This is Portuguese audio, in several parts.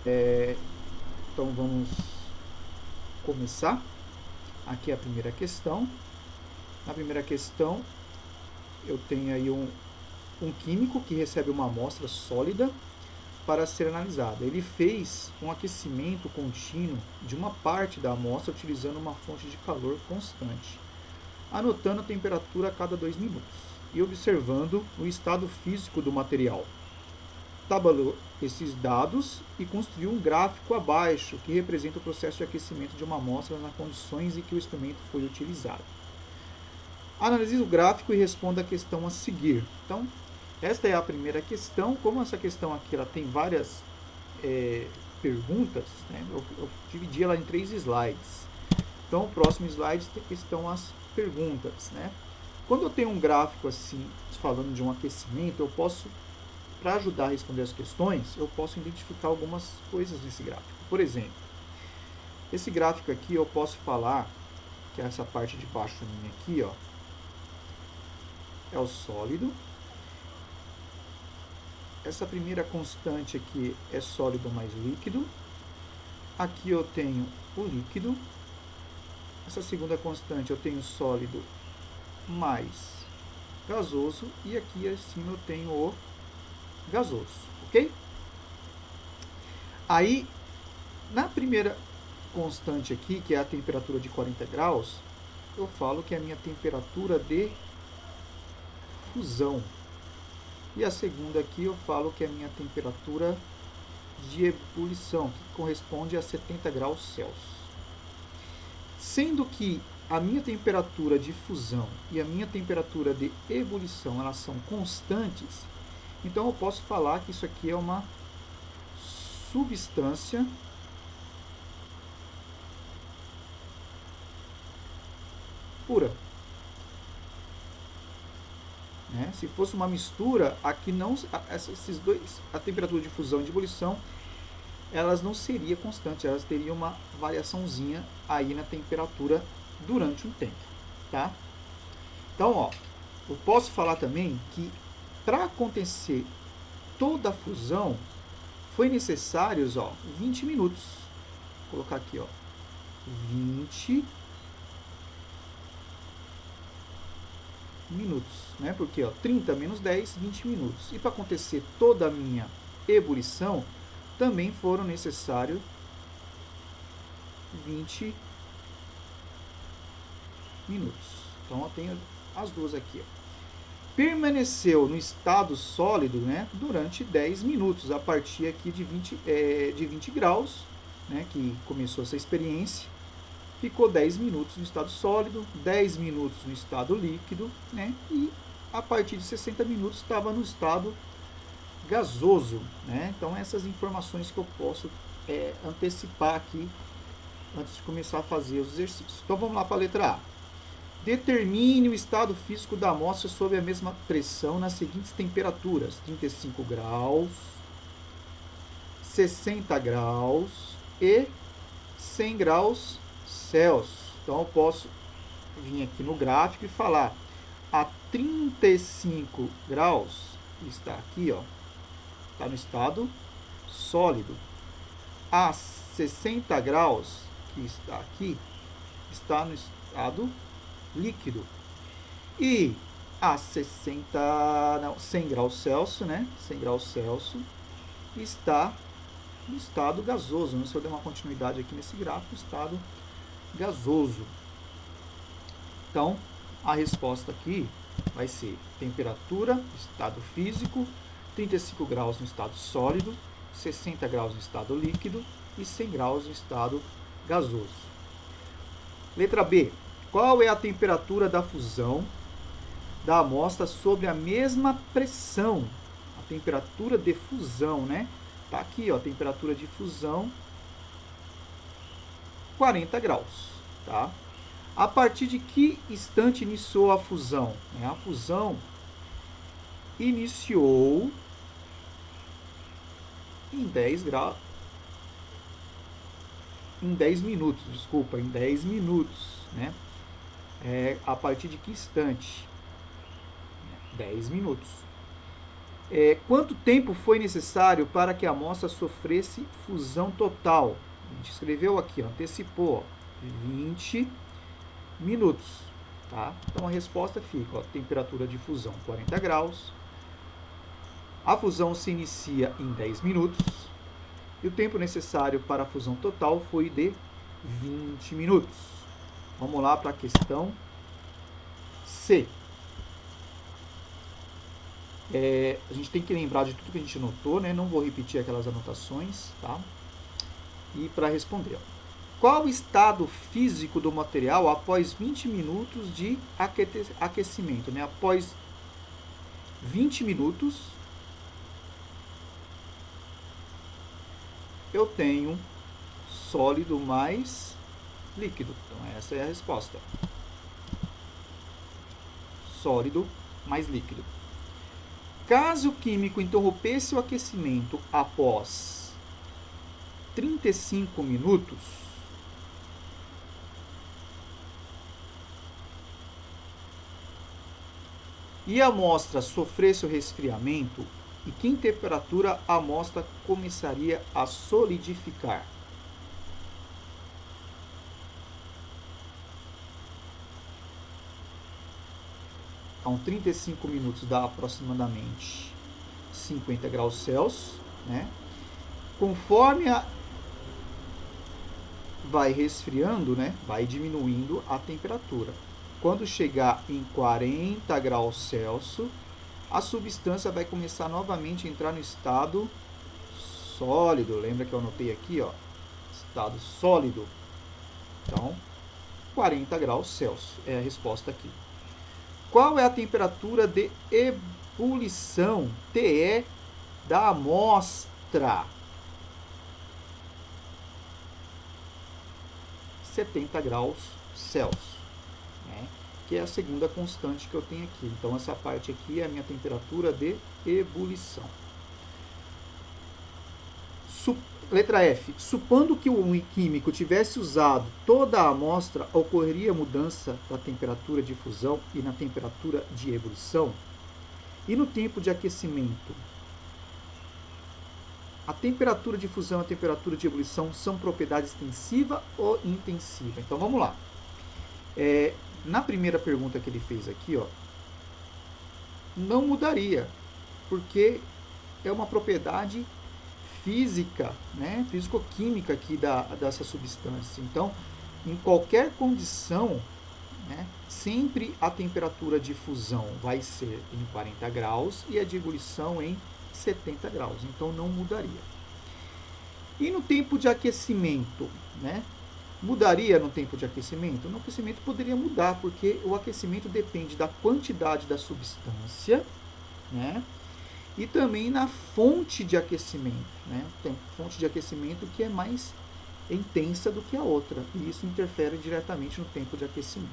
Então vamos começar. Aqui é a primeira questão. Na primeira questão, eu tenho aí um químico que recebe uma amostra sólida para ser analisada. Ele fez um aquecimento contínuo de uma parte da amostra utilizando uma fonte de calor constante, anotando a temperatura a cada 2 minutos e observando o estado físico do material. Tabelou esses dados e construiu um gráfico abaixo que representa o processo de aquecimento de uma amostra nas condições em que o instrumento foi utilizado. Analise o gráfico e responda a questão a seguir. Então, esta é a primeira questão. Como essa questão aqui ela tem várias perguntas, né, eu dividi ela em 3 slides. Então, o próximo slide estão as perguntas. Né? Quando eu tenho um gráfico assim, falando de um aquecimento, eu posso, para ajudar a responder as questões, eu posso identificar algumas coisas nesse gráfico. Por exemplo, esse gráfico aqui eu posso falar que essa parte de baixo minha aqui, ó, é o sólido. Essa primeira constante aqui é sólido mais líquido. Aqui eu tenho o líquido. Essa segunda constante eu tenho sólido mais gasoso. E aqui acima eu tenho o gasoso, ok? Aí, na primeira constante aqui, que é a temperatura de 40 graus, eu falo que é a minha temperatura de fusão. E a segunda aqui eu falo que é a minha temperatura de ebulição, que corresponde a 70 graus Celsius. Sendo que a minha temperatura de fusão e a minha temperatura de ebulição elas são constantes, então eu posso falar que isso aqui é uma substância pura. Né? Se fosse uma mistura, aqui não, esses dois, a temperatura de fusão e de ebulição, elas não seriam constantes, elas teriam uma variaçãozinha aí na temperatura durante um tempo, tá? Então, ó, eu posso falar também que para acontecer toda a fusão foi necessários, ó, 20 minutos. Vou colocar aqui, ó, 20 minutos, né? Porque, ó, 30 menos 10, 20 minutos. E para acontecer toda a minha ebulição, também foram necessários 20 minutos. Então, eu tenho as duas aqui, ó. Permaneceu no estado sólido, né, durante 10 minutos, a partir aqui de 20 graus, né, que começou essa experiência. Ficou 10 minutos no estado sólido, 10 minutos no estado líquido, né, e a partir de 60 minutos estava no estado gasoso. Né? Então, essas informações que eu posso antecipar aqui antes de começar a fazer os exercícios. Então, vamos lá para a letra A. Determine o estado físico da amostra sob a mesma pressão nas seguintes temperaturas: 35 graus, 60 graus e 100 graus Celsius. Então eu posso vir aqui no gráfico e falar a 35 graus, que está aqui, ó, está no estado sólido. A 60 graus, que está aqui, está no estado líquido. E a 100 graus Celsius, né? 100 graus Celsius está no estado gasoso. Se eu der uma continuidade aqui nesse gráfico, estado gasoso. Então, a resposta aqui vai ser temperatura, estado físico, 35 graus no estado sólido, 60 graus no estado líquido e 100 graus no estado gasoso. Letra B. Qual é a temperatura da fusão da amostra sobre a mesma pressão? A temperatura de fusão, né? Tá aqui, ó, a temperatura de fusão 40 graus, tá? A partir de que instante iniciou a fusão? A fusão iniciou em 10 graus, em 10 minutos, desculpa, em 10 minutos, né? A partir de que instante? 10 minutos. Quanto tempo foi necessário para que a amostra sofresse fusão total? A gente escreveu aqui, antecipou, 20 minutos. Tá? Então a resposta fica, temperatura de fusão 40 graus. A fusão se inicia em 10 minutos. E o tempo necessário para a fusão total foi de 20 minutos. Vamos lá para a questão C. A gente tem que lembrar de tudo que a gente anotou, né? Não vou repetir aquelas anotações, tá? E para responder, qual o estado físico do material após 20 minutos de aquecimento, né? Após 20 minutos, eu tenho sólido mais líquido. Então, essa é a resposta. Sólido mais líquido. Caso o químico interrompesse o aquecimento após 35 minutos, e a amostra sofresse o resfriamento, em que temperatura a amostra começaria a solidificar? Então, 35 minutos dá aproximadamente 50 graus Celsius, né? Conforme vai resfriando, né? Vai diminuindo a temperatura. Quando chegar em 40 graus Celsius, a substância vai começar novamente a entrar no estado sólido. Lembra que eu anotei aqui, ó, estado sólido. Então, 40 graus Celsius é a resposta aqui. Qual é a temperatura de ebulição, TE, da amostra? 70 graus Celsius, né? Que é a segunda constante que eu tenho aqui. Então, essa parte aqui é a minha temperatura de ebulição. Letra F. Supondo que o químico tivesse usado toda a amostra, ocorreria mudança da temperatura de fusão e na temperatura de ebulição? E no tempo de aquecimento? A temperatura de fusão e a temperatura de ebulição são propriedades extensiva ou intensiva? Então, vamos lá. Na primeira pergunta que ele fez aqui, ó, não mudaria, porque é uma propriedade física, né, físico-química aqui dessa substância. Então, em qualquer condição, né, sempre a temperatura de fusão vai ser em 40 graus e a de ebulição em 70 graus. Então, não mudaria. E no tempo de aquecimento, né? Mudaria no tempo de aquecimento? No aquecimento poderia mudar, porque o aquecimento depende da quantidade da substância, né? E também na fonte de aquecimento, né? Tem fonte de aquecimento que é mais intensa do que a outra, e isso interfere diretamente no tempo de aquecimento.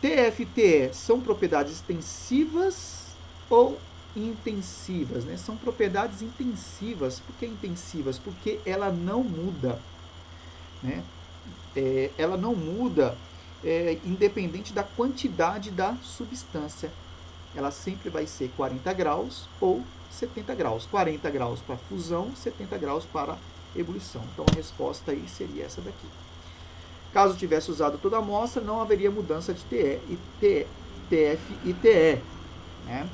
TF e TE são propriedades extensivas ou intensivas, né? São propriedades intensivas. Por que intensivas? Porque ela não muda, né? Ela não muda independente da quantidade da substância. Ela sempre vai ser 40 graus ou 70 graus. 40 graus para fusão, 70 graus para ebulição. Então, a resposta aí seria essa daqui. Caso tivesse usado toda a amostra, não haveria mudança de TF e TE, né?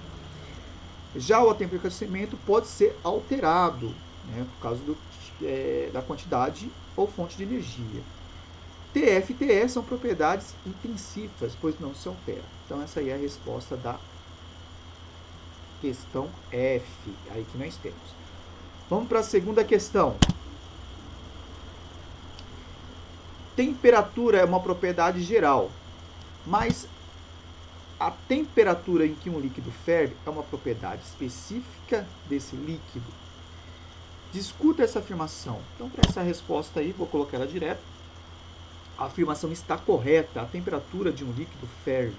Já o tempo de aquecimento pode ser alterado, né, por causa da quantidade ou fonte de energia. TF e TE são propriedades intensivas, pois não se altera. Então, essa aí é a resposta da questão F, aí que nós temos. Vamos para a segunda questão. Temperatura é uma propriedade geral, mas a temperatura em que um líquido ferve é uma propriedade específica desse líquido. Discuta essa afirmação. Então, para essa resposta aí, vou colocar ela direto. A afirmação está correta. A temperatura de um líquido ferve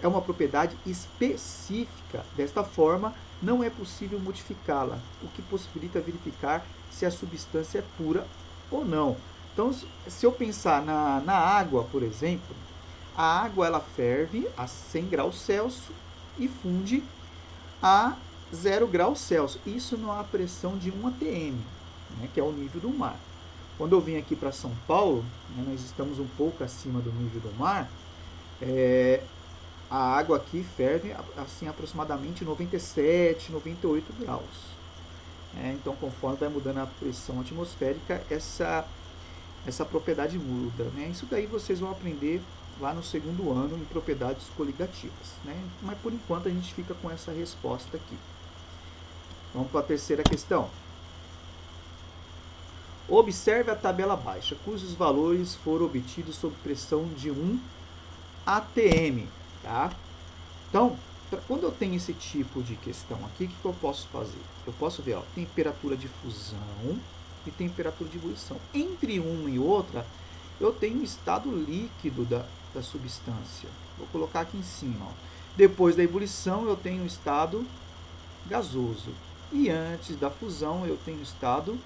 é uma propriedade específica. Desta forma, não é possível modificá-la, o que possibilita verificar se a substância é pura ou não. Então, se eu pensar na água, por exemplo, A água ela ferve a 100 graus Celsius e funde a 0 graus Celsius. Isso numa pressão de 1 atm, né, que é o nível do mar. Quando eu vim aqui para São Paulo, né, nós estamos um pouco acima do nível do mar, a água aqui ferve assim aproximadamente 97, 98 graus. Então, conforme vai mudando a pressão atmosférica, essa propriedade muda. Né? Isso daí vocês vão aprender lá no segundo ano em propriedades coligativas. Né? Mas por enquanto a gente fica com essa resposta aqui. Vamos para a terceira questão. Observe a tabela abaixo, cujos valores foram obtidos sob pressão de 1 atm. Tá? Então, quando eu tenho esse tipo de questão aqui, o que eu posso fazer? Eu posso ver, ó, temperatura de fusão e temperatura de ebulição. Entre uma e outra, eu tenho o estado líquido da substância. Vou colocar aqui em cima. Ó. Depois da ebulição, eu tenho o estado gasoso. E antes da fusão, eu tenho o estado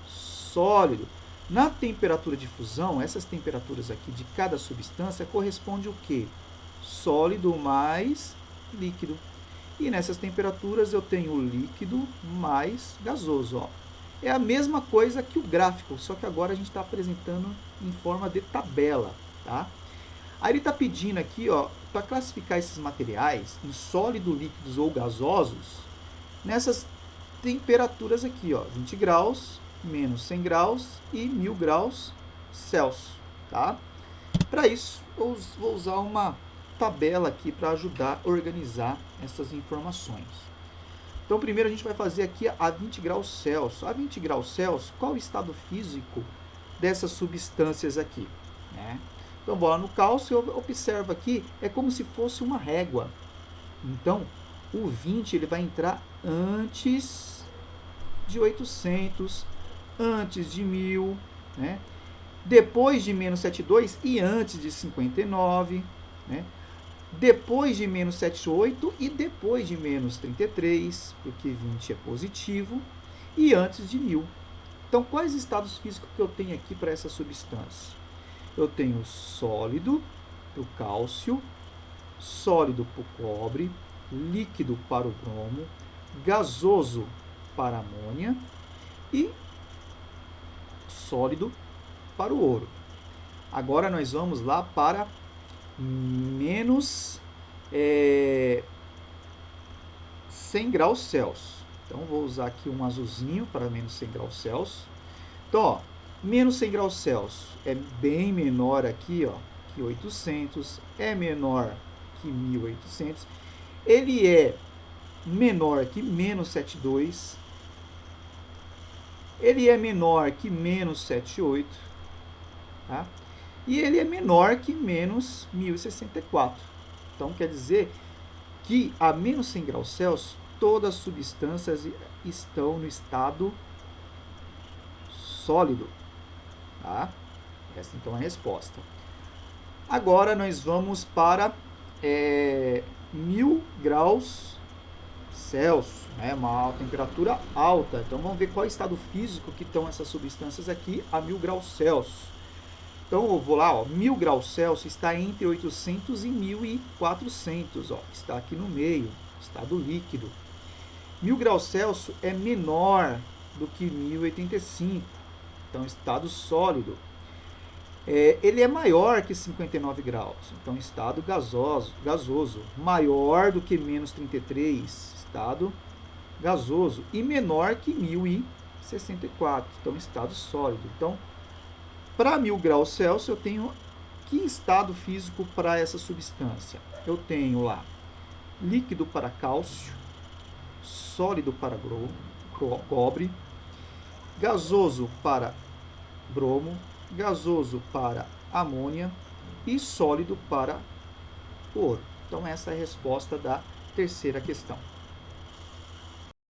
sólido. Na temperatura de fusão, essas temperaturas aqui de cada substância corresponde o quê? Sólido mais líquido. E nessas temperaturas eu tenho o líquido mais gasoso. Ó. É a mesma coisa que o gráfico, só que agora a gente está apresentando em forma de tabela. Tá? Aí ele está pedindo aqui, para classificar esses materiais em sólido, líquidos ou gasosos, nessas temperaturas aqui, ó, 20 graus, menos 100 graus e 1000 graus Celsius. Tá? Para isso, eu vou usar uma tabela aqui para ajudar a organizar essas informações. Então, primeiro a gente vai fazer aqui a 20 graus Celsius. A 20 graus Celsius, qual o estado físico dessas substâncias aqui? Né? Então, bora no cálcio, observa aqui, é como se fosse uma régua. Então, o 20 ele vai entrar antes de 800, antes de 1000, né? Depois de menos 72 e antes de 59, né? Depois de menos 78 e depois de menos 33, porque 20 é positivo, e antes de 1000. Então, quais estados físicos que eu tenho aqui para essa substância? Eu tenho sólido para o cálcio, sólido para o cobre, líquido para o bromo, gasoso para a amônia e sólido para o ouro. Agora nós vamos lá para menos 100 graus Celsius. Então, vou usar aqui um azulzinho para menos 100 graus Celsius. Então, ó, menos 100 graus Celsius é bem menor aqui, ó, que 800, é menor que 1800. Ele é menor que menos 72. Ele é menor que menos 78. Tá? E ele é menor que menos 1064. Então, quer dizer que a menos 100 graus Celsius, todas as substâncias estão no estado sólido. Tá? Essa, então, é a resposta. Agora, nós vamos para 1000 graus Celsius. É uma temperatura alta. Então, vamos ver qual é o estado físico que estão essas substâncias aqui a 1000 graus Celsius. Então, eu vou lá, ó, 1000 graus Celsius está entre 800 e 1400, ó, está aqui no meio, estado líquido. 1000 graus Celsius é menor do que 1085, então estado sólido. Ele é maior que 59 graus, então estado gasoso. Maior do que menos 33, estado gasoso. E menor que 1064, então estado sólido. Então, para 1000 graus Celsius, eu tenho que estado físico para essa substância? Eu tenho lá líquido para cálcio, sólido para cobre, gasoso para bromo, gasoso para amônia e sólido para ouro. Então, essa é a resposta da terceira questão.